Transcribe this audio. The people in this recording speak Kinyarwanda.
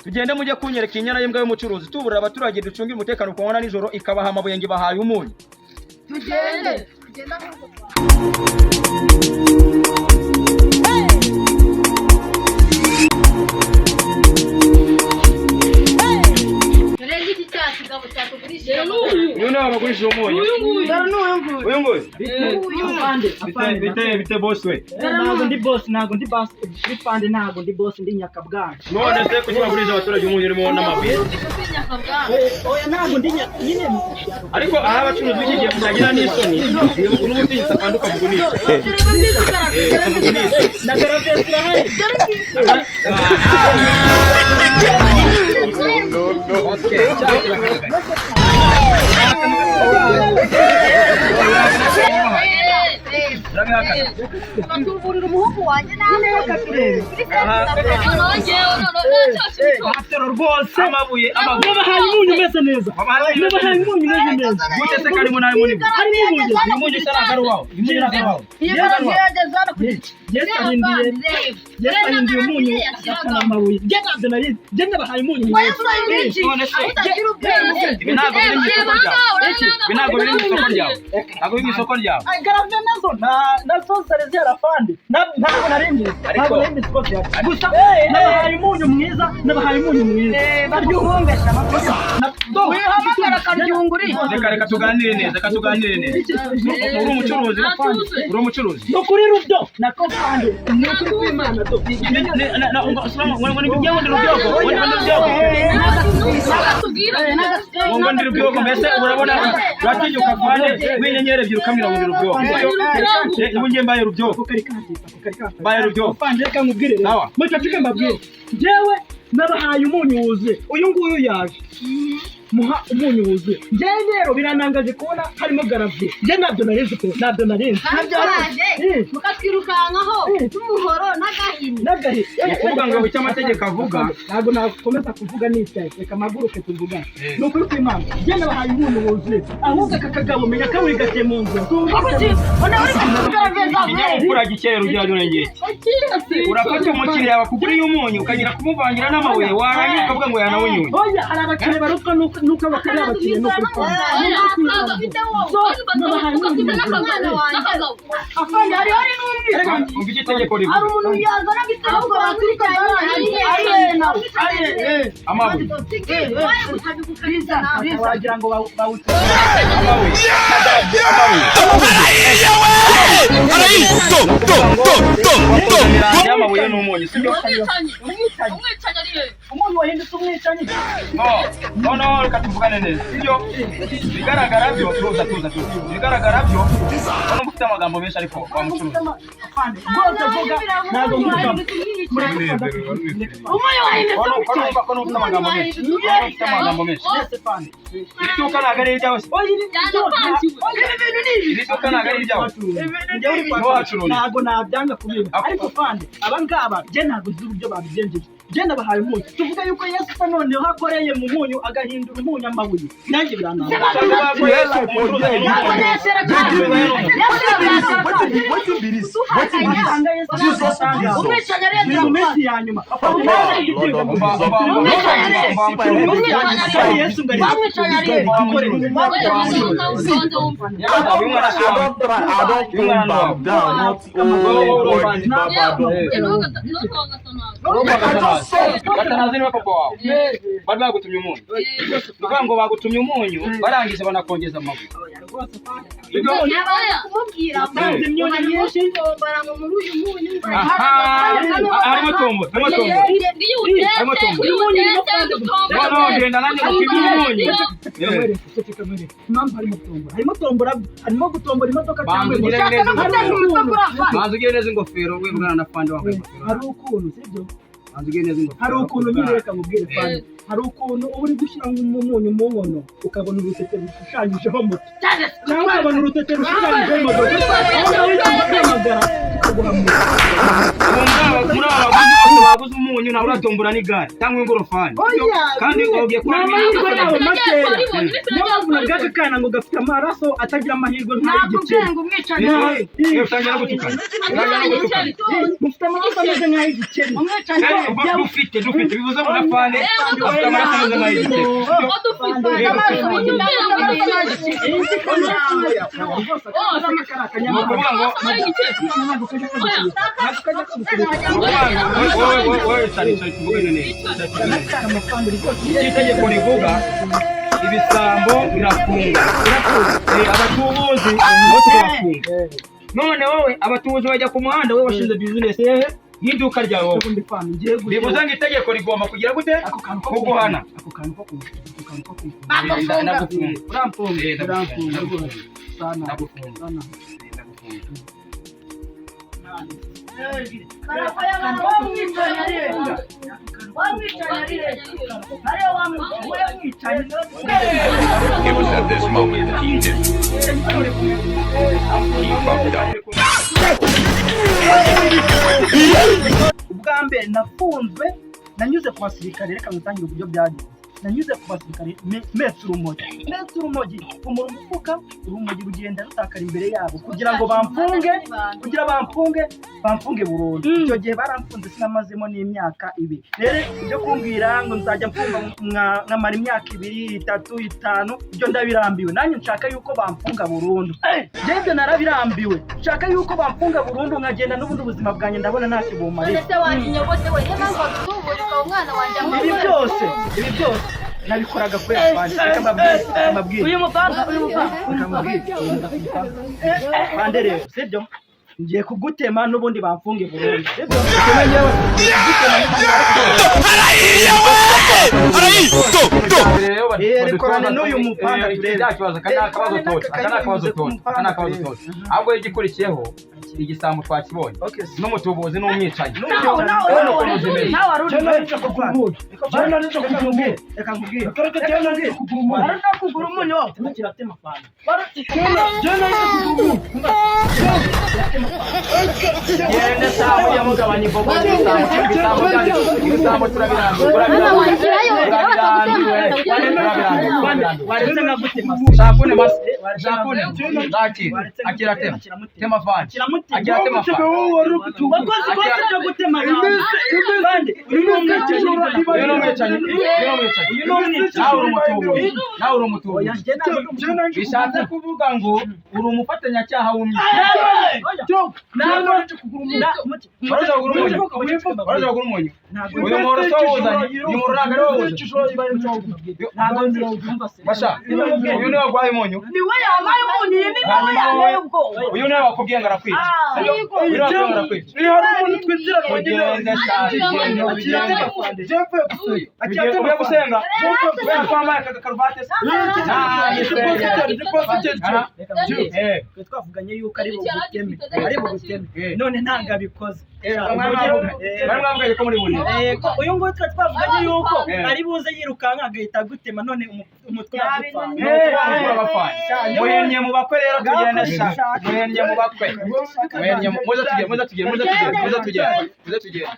tugende mujye kunyereka inyana y'imbwa y'umucuruzi tuburira abaturage ducungira umutekano ku manywa nijoro ikabaha amabuye ngo ibahaye umunyu. Tugenda uyu ni abagurisha umunyu. Uyu nguyu bite boss we? Ntabwo ndi boss, ntabwo ndi boss, bipande ntabwo ndi boss, ndi nyakabwana. None se kuki bagurije abaturage umunyu urimo n'amabuye? Oya ntabwo ndi nyine. Ariko aha abacuruzi b'iki gihe kutagira n'isoni n'ubutegetsi akanduka kugurisha. Na garave turahari. Baturburira umuhungu wanjye nawe rwose amabuye babahaye umunyu umeze neza, babahaye umunyu umeze neza. Gute se karimo nawe muri umunyu usa n'akari wawe? Yasahindiye umunyu akana amabuye. Genda bahaye umunyu. Ibi ntabwo biri mu isoko ryawe. Ibi ntabwo biri mu isoko ryawe. Ntabwo biri mu isoko ryawe. Garave nazo Salazar afande. Ntabwo narimye. Ntabwo narimye isoko ryawe. Gusa nabahaye umunyu mwiza, nabahaye umunyu mwiza. baryuhumbesha amakosa. Wihamagara karyunguri. Reka tuganire neza, reka tuganire neza. Uri umucuruzi? Uri umucuruzi? No kuri rubdo nako fande. Ni kuri kwimana do. Ngondi rubyogo mbese urabona uratinyuka kwande winyenyere ebyiri ukamira muri rubyogo. Ubu ngiye mbaye rubyogo. Mbaye rubyogo. Fande reka nkubwire. Mucyo tuke mbabwire. Jewe nabahaye umunyu wuzuye. Uyu nguyu yaje. Muha umunyu wuzuye. Jewe rero biranangaje kubona harimo garavye. Je nabyo narinzi ko nabyo narinzi. Mukatwirukankaho n'umuhoro n'agahini. Kuvuga ngo icyo amategeko avuga ntabwo nakomeza kuvuga n'icyayi. Reka maguruke tuvugane. Ni ukuri kw'Imana. Je nabahaye umunyu wuzuye. Ahubwo aka kagabo menya ko wigatiye mu nzu. ikinyabupfura gikera ujyanye urengeye. Urafata umukiriya bakuguriye umunyu ukagira kumuvangira n'amabuye warangiza ukavuga ngo yanawunyuye. Oya hari abakiriya barutwa nuko abakiriya bakiriye nuko kw'Imana. Afanye hari n'umwe. Umva icyo itegeko rivuga. Hari umuntu yazana bitabo amabuye. Wagira ngo bawutse. Amabuye n'umunyu sibyo? Umuntu wahindutse umwicanyi. No, reka tuvugane neza sibyo? Bigaragara byo bigaragara byo ubona ufite amagambo menshi ariko wamucuruza. Rwose vuga ntabwo mvuga. umunyu wahindutse Ko ufite amagambo menshi. Ufite amagambo menshi. Iri duka ntabwo ari iryawe. Iri duka ntabwo ari iryawe. Ntabwo nabyanga kubera. Ariko fande abangaba je ntabwo nzi uburyo babigenjeje. Je nabahaye umunyu. Tuvuga yuko Yesu sa noneho akoreye mu munyu agahindura umunyu amabuye. Nanjye birananga. Batanazi niwe papa wawe. Bari bagutumye umunyu. Nukuvuga ngo bagutumye umunyu barangije banakongeza amabuye. kumubwira imyunyu myinshi muri uyu munyu. Harimo tombo. Genda nanjye gupima umunyu. Harimo tombora, harimo gutombora imodoka cyangwa Manzi ugire neza ingofero we mwana na fande wambaye ingofero. hari ukuntu sibyo? Manzi ugire neza ingofero. Hari ukuntu nyine reka mubwire fande. hari ukuntu uba uri gushyira nk'umunyu mu nkono ukabona urutete rushushanyijeho moto cyangwa ukabona urutete rushushanyijeho moto aho nawe uhamagara ukaguha moto. muri aba baguzi bose baguze umunyu nawe uratombora n'igare cyangwa ingorofani kandi ugiye kuba amahirwe yawe makeya niyo mpamvu nabwo aka kana ngo gafite amaraso atagira amahirwe nk'ay'igikeri. utangira gutukana mufite amaraso ameze nk'ay'igikeri. dufite bivuze ngo nafane afite amaraso ameze nk'ay'igikeri. ni ukuvuga ngo wowe cyane tuvugane neza. itegeko rivuga ibisambo birafunga abatubuzi nabo tukabafunga. none wowe abatubuzi bajya ku muhanda, wowe washinze bizinesi y'iduka ryawe bivuze ngo itegeko rigomba kugira gute ko guhana It was at this moment that he knew. He fucked up. ubwa mbere nafunzwe nanyuze ku basirikare, reka ngutangire uburyo byagenze. nanyuze ku basirikare metse urumogi umura umufuka, urumogi rugenda rutakara imbere yabo kugira ngo bamfunge burundu. icyo gihe baramfunze sinamazemo n'imyaka 2. rero ibyo kumbwira ngo nzajya mfunga nkamara imyaka 2, 3, 5 ibyo ndabirambiwe. nanjye nshaka yuko bamfunga burundu. Jende narabirambiwe, nshaka yuko bamfunga burundu nkagenda n'ubundi ubuzima bwanjye ndabona nta kibumariye. ibi byose nabikoraga kuri abandi. reka mbabwire uyu mupanga bande rero sibyo ngiye kugutema n'ubundi bamfunge burundu. Rekorana n'uyu mupanga ahubwo igikurikiyeho igisambo twakibonye n'umutubuzi n'umwicanyi. bishatse kuvuga ngo uri umufatanyacyaha w'umunyu. uyu muntu usawuzanye uyu muntu ntabwo ari wowe uyu niwe warwaye umunyu. uyu niwe wakubwiye ngo arakwica. ugiye gusenga twambaye aka karuvati twavuganye yuko ari buguteme none ntabwo abikoze. mwabwaye ko muri bune uyu nguyu twavuganye yuko ari buze yirukanka agahita agutema none umutwe wapfa. muhennye mu bakwe rero tugenda muhennye mu bakwe muze tugende